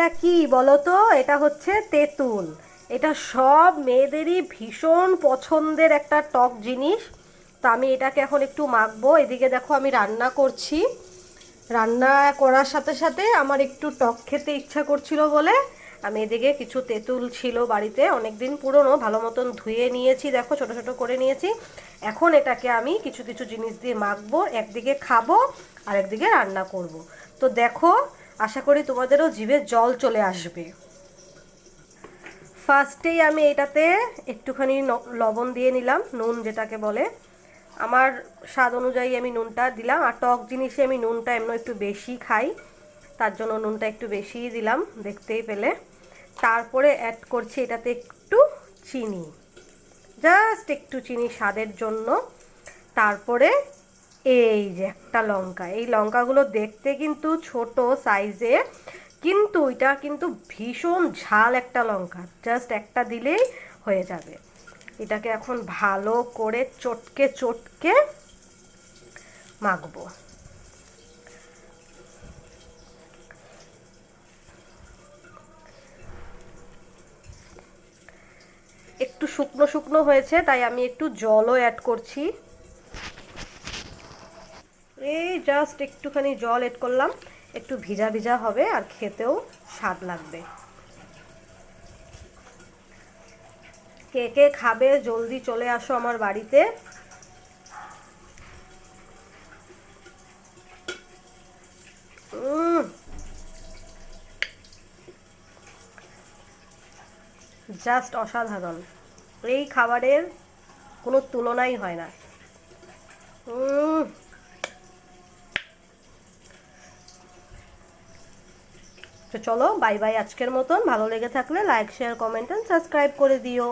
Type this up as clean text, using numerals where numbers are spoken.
এটা কি বলো তো? এটা হচ্ছে তেঁতুল। এটা সব মেয়েদেরই ভীষণ পছন্দের একটা টক জিনিস। তো আমি এটাকে এখন একটু মাখবো। এদিকে দেখো আমি রান্না করছি। রান্না করার সাথে সাথে আমার একটু টক খেতে ইচ্ছা করছিল বলে আমি এদিকে কিছু তেঁতুল ছিল বাড়িতে, অনেক দিন পুরনো, ভালো মতন ধুয়ে নিয়েছি, দেখো ছোট ছোট করে নিয়েছি। এখন এটাকে আমি কিছু কিছু জিনিস দিয়ে মাখবো, একদিকে খাবো আর একদিকে রান্না করব। তো দেখো, আশা করি তোমাদেরও জিভে জল চলে আসবে। ফার্স্টেই আমি এটাতে একটুখানি লবণ দিয়ে নিলাম, নুন যেটাকে বলে। আমার স্বাদ অনুযায়ী আমি নুনটা দিলাম, আর টক জিনিসে আমি নুনটা এমন একটু বেশি খাই, তার জন্য নুনটা একটু বেশিই দিলাম, দেখতেই পেলে। তারপরে অ্যাড করছি এটাতে একটু চিনি, জাস্ট একটু চিনি স্বাদের জন্য। তারপরে এই যে একটা লঙ্কা, এই লঙ্কাগুলো দেখতে কিন্তু ছোট সাইজে, কিন্তু এটা কিন্তু ভীষণ ঝাল একটা লঙ্কা, জাস্ট একটা দিলেই হয়ে যাবে। এটাকে এখন ভালো করে চটকে চটকে মাখবো। একটু শুকনো শুকনো হয়েছে, তাই আমি একটু জলও অ্যাড করছি। এই জাস্ট একটুখানি জল অ্যাড করলাম, একটু ভিজা ভিজা হবে আর খেতেও স্বাদ লাগবে। কে কে খাবে জলদি চলে আসো আমার বাড়িতে। জাস্ট অসাধারণ, এই খাবারের কোনো তুলনাই হয় না। তো চলো, বাই বাই আজকের মতন। ভালো লেগে থাকলে like, share, comment and subscribe করে দিও।